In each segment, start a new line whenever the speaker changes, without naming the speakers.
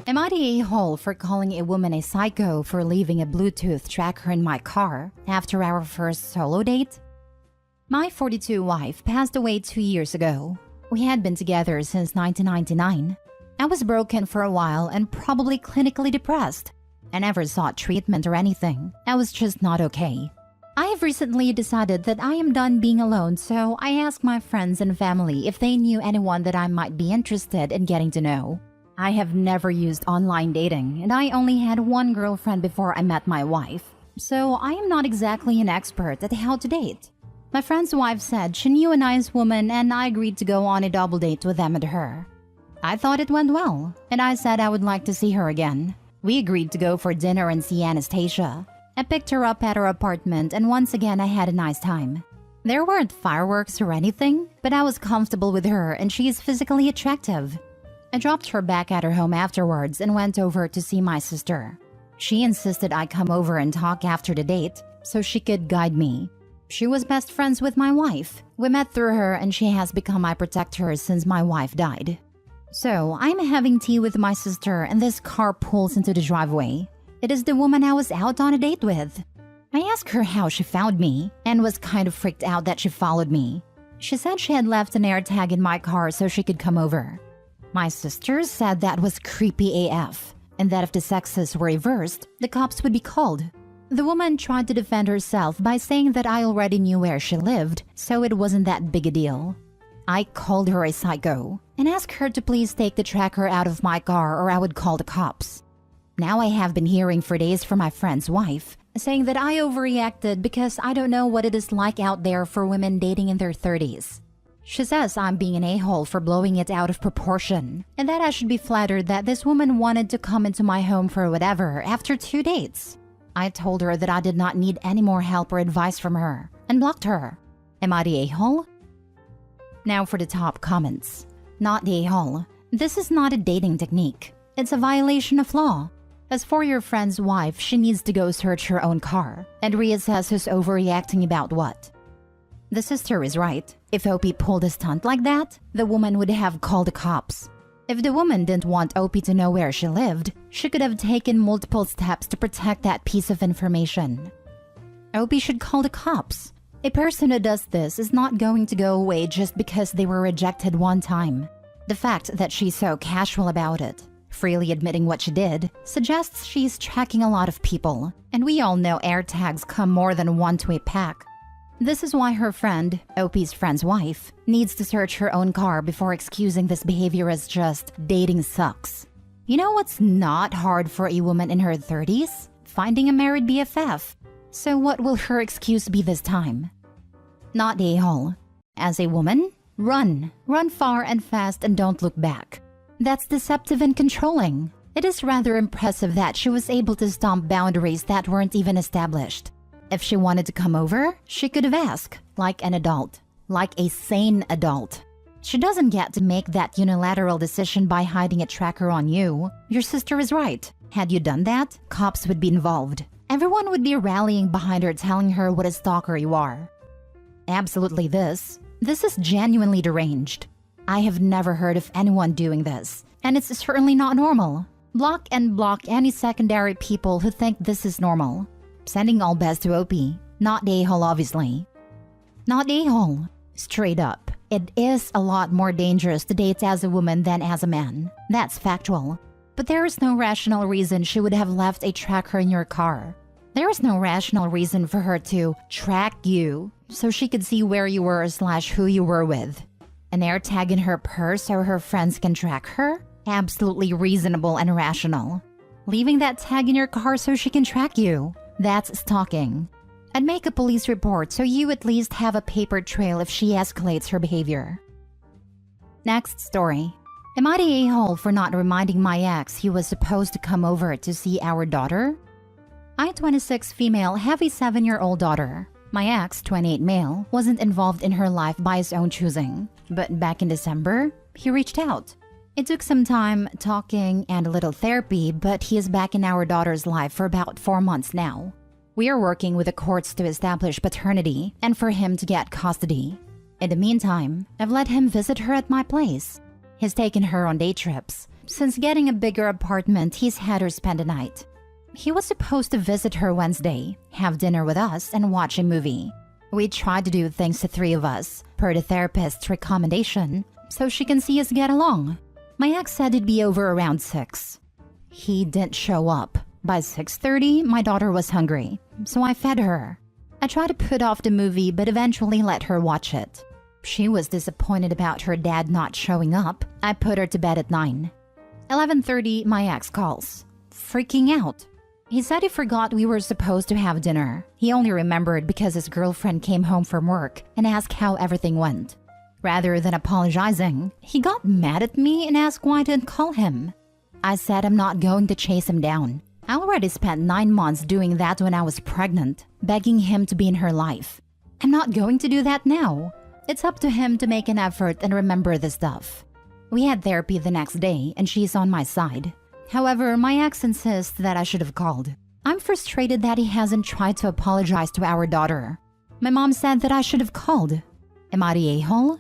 Am I the a-hole for calling a woman a psycho for leaving a Bluetooth tracker in my car after our first solo date? My 42 wife passed away 2 years ago. We had been together since 1999. I was broken for a while and probably clinically depressed. I never sought treatment or anything. I was just not okay. I have recently decided that I am done being alone, so I asked my friends and family if they knew anyone that I might be interested in getting to know. I have never used online dating, and I only had one girlfriend before I met my wife, so I am not exactly an expert at how to date. My friend's wife said she knew a nice woman, and I agreed to go on a double date with them and her. I thought it went well, and I said I would like to see her again. We agreed to go for dinner and see Anastasia. I picked her up at her apartment, and once again I had a nice time. There weren't fireworks or anything, but I was comfortable with her and she is physically attractive. I dropped her back at her home afterwards and went over to see my sister. She insisted I come over and talk after the date so she could guide me. She was best friends with my wife. We met through her and she has become my protector since my wife died. So I'm having tea with my sister and this car pulls into the driveway. It is the woman I was out on a date with. I asked her how she found me and was kind of freaked out that she followed me. She said she had left an AirTag in my car so she could come over. My sister said that was creepy AF, and that if the sexes were reversed, the cops would be called. The woman tried to defend herself by saying that I already knew where she lived, so it wasn't that big a deal. I called her a psycho and asked her to please take the tracker out of my car or I would call the cops. Now I have been hearing for days from my friend's wife, saying that I overreacted because I don't know what it is like out there for women dating in their 30s. She says I'm being an a-hole for blowing it out of proportion, and that I should be flattered that this woman wanted to come into my home for whatever after 2 dates. I told her that I did not need any more help or advice from her, and blocked her. Am I the a-hole? Now for the top comments. Not the a-hole. This is not a dating technique. It's a violation of law. As for your friend's wife, she needs to go search her own car and reassess who's overreacting about what. The sister is right. If Opie pulled a stunt like that, the woman would have called the cops. If the woman didn't want Opie to know where she lived, she could have taken multiple steps to protect that piece of information. Opie should call the cops. A person who does this is not going to go away just because they were rejected one time. The fact that she's so casual about it, freely admitting what she did, suggests she's tracking a lot of people, and we all know AirTags come more than one to a pack. This is why her friend, Opie's friend's wife, needs to search her own car before excusing this behavior as just dating sucks. You know what's not hard for a woman in her 30s? Finding a married BFF. So what will her excuse be this time? Not the a-hole. As a woman, run. Run far and fast and don't look back. That's deceptive and controlling. It is rather impressive that she was able to stomp boundaries that weren't even established. If she wanted to come over, she could have asked, like an adult, like a sane adult. She doesn't get to make that unilateral decision by hiding a tracker on you. Your sister is right. Had you done that, cops would be involved. Everyone would be rallying behind her telling her what a stalker you are. Absolutely this is genuinely deranged. I have never heard of anyone doing this, and it's certainly not normal. Block and block any secondary people who think this is normal. Sending all best to Opie. Not the a-hole, obviously. Not the a-hole. Straight up. It is a lot more dangerous to date as a woman than as a man. That's factual. But there is no rational reason she would have left a tracker in your car. There is no rational reason for her to track you so she could see where you were / who you were with. An AirTag in her purse so her friends can track her? Absolutely reasonable and rational. Leaving that tag in your car so she can track you? That's stalking. I'd make a police report so you at least have a paper trail if she escalates her behavior. Next story. Am I the a-hole for not reminding my ex he was supposed to come over to see our daughter? I, 26 female, have a 7-year-old daughter. My ex, 28 male, wasn't involved in her life by his own choosing. But back in December, he reached out. It took some time, talking, and a little therapy, but he is back in our daughter's life for about 4 months now. We are working with the courts to establish paternity and for him to get custody. In the meantime, I've let him visit her at my place. He's taken her on day trips. Since getting a bigger apartment, he's had her spend the night. He was supposed to visit her Wednesday, have dinner with us, and watch a movie. We tried to do things, the three of us, per the therapist's recommendation, so she can see us get along. My ex said it'd be over around 6. He didn't show up. By 6:30, my daughter was hungry, so I fed her. I tried to put off the movie, but eventually let her watch it. She was disappointed about her dad not showing up. I put her to bed at 9. 11:30, my ex calls. Freaking out. He said he forgot we were supposed to have dinner. He only remembered because his girlfriend came home from work and asked how everything went. Rather than apologizing, he got mad at me and asked why I didn't call him. I said I'm not going to chase him down. I already spent 9 months doing that when I was pregnant, begging him to be in her life. I'm not going to do that now. It's up to him to make an effort and remember the stuff. We had therapy the next day and she's on my side. However, my ex insists that I should have called. I'm frustrated that he hasn't tried to apologize to our daughter. My mom said that I should have called. Am I the a-hole?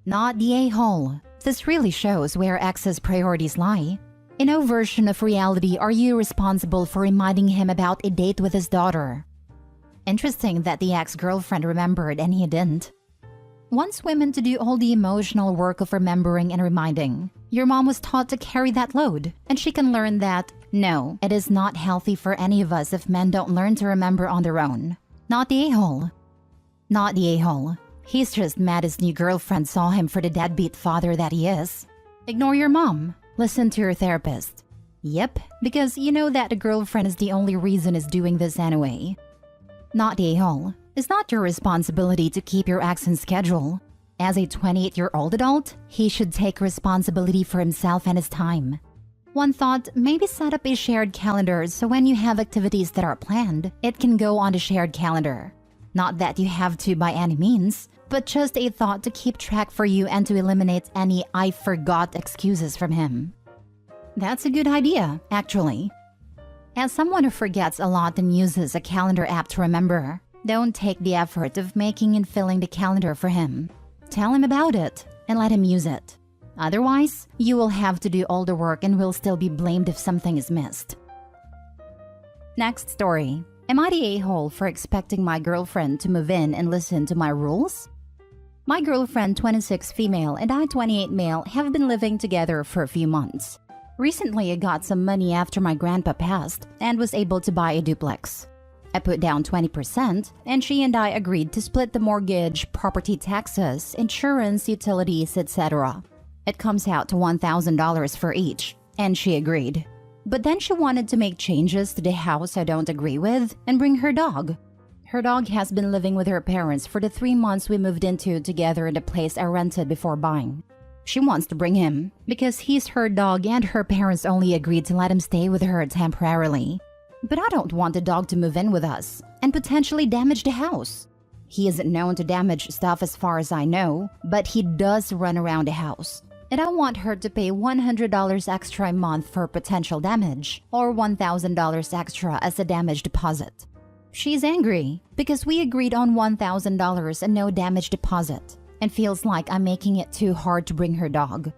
Not the a-hole. This really shows where ex's priorities lie. In no version of reality are you responsible for reminding him about a date with his daughter. Interesting that the ex-girlfriend remembered and he didn't. Wants women to do all the emotional work of remembering and reminding. Your mom was taught to carry that load, and she can learn that, no, it is not healthy for any of us if men don't learn to remember on their own. Not the a-hole. Not the a-hole. He's just mad his new girlfriend saw him for the deadbeat father that he is. Ignore your mom. Listen to your therapist. Yep, because you know that the girlfriend is the only reason he's doing this anyway. Not the a-hole. It's not your responsibility to keep your ex in schedule. As a 28-year-old adult, he should take responsibility for himself and his time. One thought, maybe set up a shared calendar so when you have activities that are planned, it can go on the shared calendar. Not that you have to by any means, but just a thought to keep track for you and to eliminate any "I forgot" excuses from him. That's a good idea, actually. As someone who forgets a lot and uses a calendar app to remember, don't take the effort of making and filling the calendar for him. Tell him about it and let him use it. Otherwise, you will have to do all the work and will still be blamed if something is missed. Next story. Am I the a-hole for expecting my girlfriend to move in and listen to my rules? My girlfriend, 26 female, and I, 28 male, have been living together for a few months. Recently, I got some money after my grandpa passed and was able to buy a duplex. I put down 20%, and she and I agreed to split the mortgage, property taxes, insurance, utilities, etc. It comes out to $1,000 for each, and she agreed. But then she wanted to make changes to the house I don't agree with and bring her dog. Her dog has been living with her parents for the 3 months we moved into together in the place I rented before buying. She wants to bring him because he's her dog and her parents only agreed to let him stay with her temporarily. But I don't want the dog to move in with us and potentially damage the house. He isn't known to damage stuff as far as I know, but he does run around the house. And I want her to pay $100 extra a month for potential damage or $1,000 extra as a damage deposit. She's angry because we agreed on $1,000 and no damage deposit and feels like I'm making it too hard to bring her dog.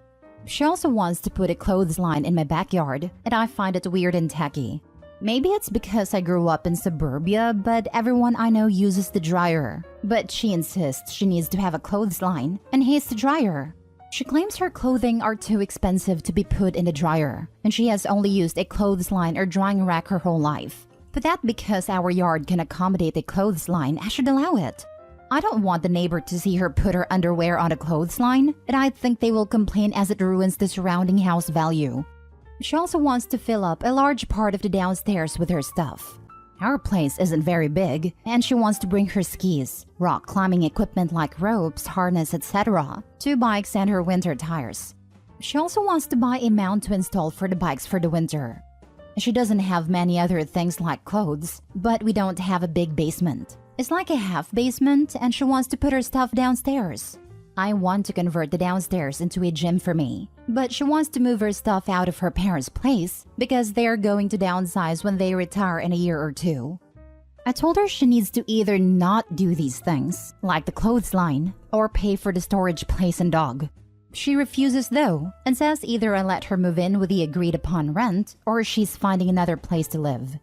She also wants to put a clothesline in my backyard and I find it weird and tacky. Maybe it's because I grew up in suburbia, but everyone I know uses the dryer. But she insists she needs to have a clothesline and hates the dryer. She claims her clothing are too expensive to be put in the dryer, and she has only used a clothesline or drying rack her whole life. But that because our yard can accommodate a clothesline, I should allow it. I don't want the neighbor to see her put her underwear on a clothesline, and I think they will complain as it ruins the surrounding house value. She also wants to fill up a large part of the downstairs with her stuff. Our place isn't very big, and she wants to bring her skis, rock climbing equipment like ropes, harness, etc., 2 bikes and her winter tires. She also wants to buy a mount to install for the bikes for the winter. She doesn't have many other things like clothes, but we don't have a big basement. It's like a half basement, and she wants to put her stuff downstairs. I want to convert the downstairs into a gym for me, but she wants to move her stuff out of her parents' place because they are going to downsize when they retire in a year or 2. I told her she needs to either not do these things, like the clothesline, or pay for the storage place and dog. She refuses though, and says either I let her move in with the agreed upon rent or she's finding another place to live.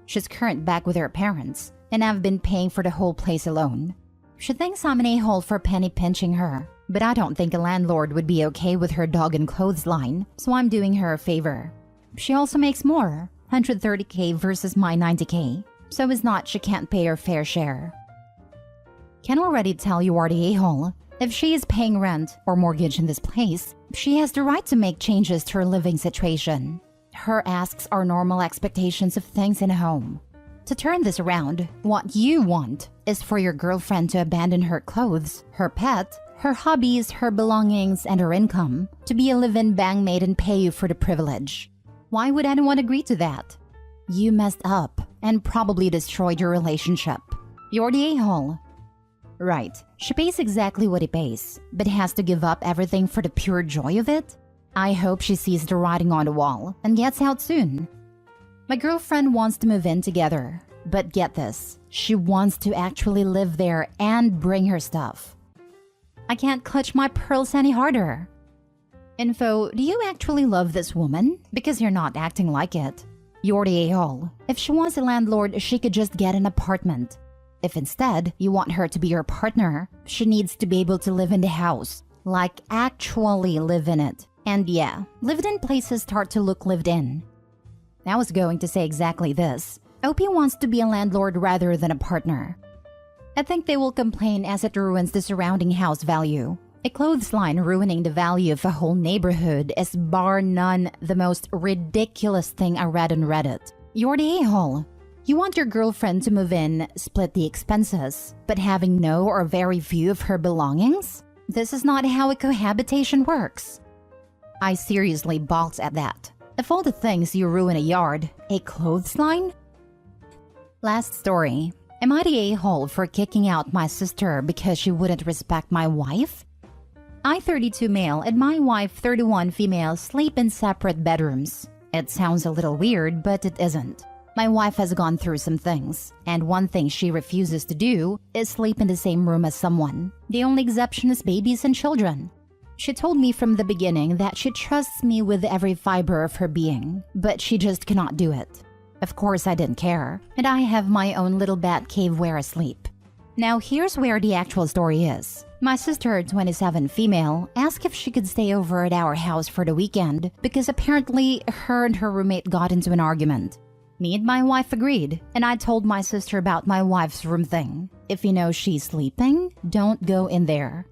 She's currently back with her parents, and I've been paying for the whole place alone. She thinks I'm an a-hole for penny pinching her, but I don't think a landlord would be okay with her dog and clothes line, so I'm doing her a favor. She also makes more, $130K versus my $90K, so it's not she can't pay her fair share. Can already tell you are the a-hole. If she is paying rent or mortgage in this place, she has the right to make changes to her living situation. Her asks are normal expectations of things in a home. To turn this around, what you want is for your girlfriend to abandon her clothes, her pet, her hobbies, her belongings, and her income to be a live-in bangmate and pay you for the privilege. Why would anyone agree to that? You messed up and probably destroyed your relationship. You're the a-hole. Right, she pays exactly what he pays, but has to give up everything for the pure joy of it? I hope she sees the writing on the wall and gets out soon. My girlfriend wants to move in together, but get this, she wants to actually live there and bring her stuff. I can't clutch my pearls any harder. Info, do you actually love this woman? Because you're not acting like it. You're the a-hole. If she wants a landlord, she could just get an apartment. If instead you want her to be your partner, she needs to be able to live in the house. Like actually live in it. And yeah, lived-in places start to look lived in. I was going to say exactly this. OP wants to be a landlord rather than a partner. I think they will complain as it ruins the surrounding house value. A clothes line ruining the value of a whole neighborhood is bar none the most ridiculous thing I read on Reddit. You're the a-hole. You want your girlfriend to move in, split the expenses, but having no or very few of her belongings? This is not how a cohabitation works. I seriously balked at that. Of all the things you ruin a yard, a clothesline? Last story. Am I the a-hole for kicking out my sister because she wouldn't respect my wife? I, 32 male, and my wife, 31 female, sleep in separate bedrooms. It sounds a little weird, but it isn't. My wife has gone through some things, and one thing she refuses to do is sleep in the same room as someone. The only exception is babies and children. She told me from the beginning that she trusts me with every fiber of her being, but she just cannot do it. Of course I didn't care, and I have my own little bat cave where I sleep. Now here's where the actual story is. My sister, 27 female, asked if she could stay over at our house for the weekend because apparently her and her roommate got into an argument. Me and my wife agreed, and I told my sister about my wife's room thing. If you know she's sleeping, don't go in there.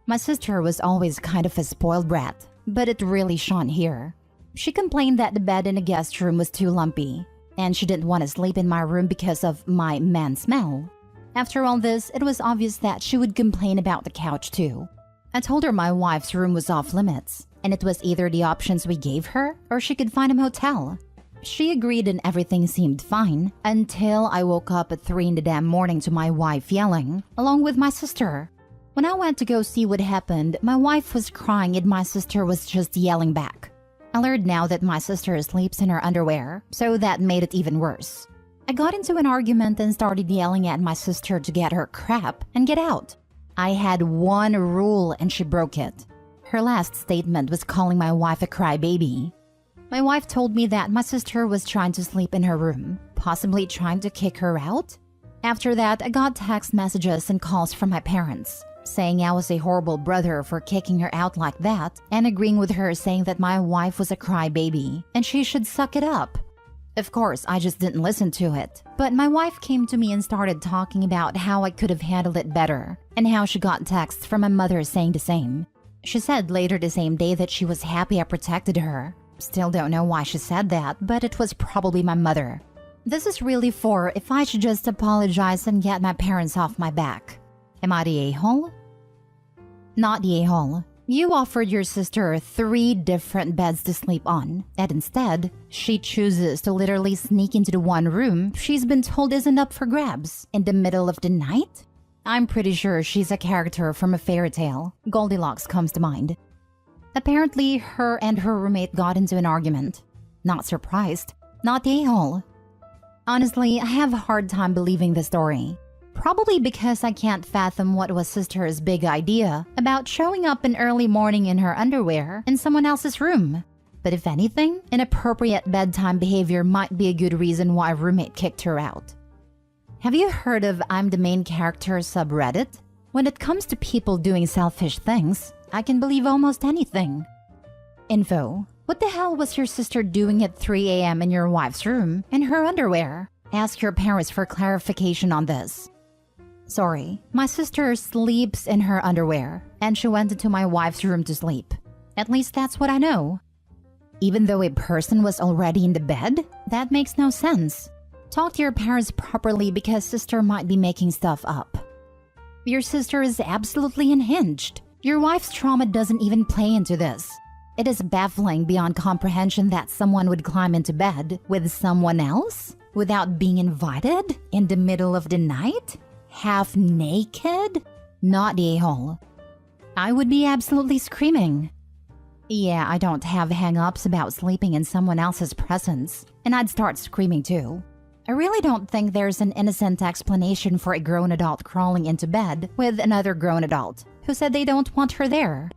My sister was always kind of a spoiled brat, but it really shone here. She complained that the bed in the guest room was too lumpy, and she didn't want to sleep in my room because of my man smell. After all this, it was obvious that she would complain about the couch too. I told her my wife's room was off limits, and it was either the options we gave her or she could find a motel. She agreed and everything seemed fine until I woke up at 3 in the damn morning to my wife yelling, along with my sister. When I went to go see what happened, my wife was crying and my sister was just yelling back. I learned now that my sister sleeps in her underwear, so that made it even worse. I got into an argument and started yelling at my sister to get her crap and get out. I had one rule and she broke it. Her last statement was calling my wife a crybaby. My wife told me that my sister was trying to sleep in her room, possibly trying to kick her out. After that, I got text messages and calls from my parents, saying I was a horrible brother for kicking her out like that, and agreeing with her saying that my wife was a crybaby and she should suck it up. Of course, I just didn't listen to it, but my wife came to me and started talking about how I could have handled it better, and how she got texts from my mother saying the same. She said later the same day that she was happy I protected her. Still don't know why she said that, but it was probably my mother. This is really for if I should just apologize and get my parents off my back. Am I the a-hole? Not the a-hole. You offered your sister 3 different beds to sleep on, and instead, she chooses to literally sneak into the one room she's been told isn't up for grabs in the middle of the night? I'm pretty sure she's a character from a fairy tale. Goldilocks comes to mind. Apparently, her and her roommate got into an argument. Not surprised. Not the a-hole. Honestly, I have a hard time believing the story. Probably because I can't fathom what was sister's big idea about showing up in early morning in her underwear in someone else's room. But if anything, inappropriate bedtime behavior might be a good reason why a roommate kicked her out. Have you heard of I'm the main character subreddit? When it comes to people doing selfish things, I can believe almost anything. Info: what the hell was your sister doing at 3 a.m. in your wife's room in her underwear? Ask your parents for clarification on this. Sorry, my sister sleeps in her underwear, and she went into my wife's room to sleep. At least that's what I know. Even though a person was already in the bed? That makes no sense. Talk to your parents properly because sister might be making stuff up. Your sister is absolutely unhinged. Your wife's trauma doesn't even play into this. It is baffling beyond comprehension that someone would climb into bed with someone else without being invited in the middle of the night? Half naked? Not the a-hole. I would be absolutely screaming. Yeah, I don't have hang-ups about sleeping in someone else's presence, and I'd start screaming too. I really don't think there's an innocent explanation for a grown adult crawling into bed with another grown adult who said they don't want her there.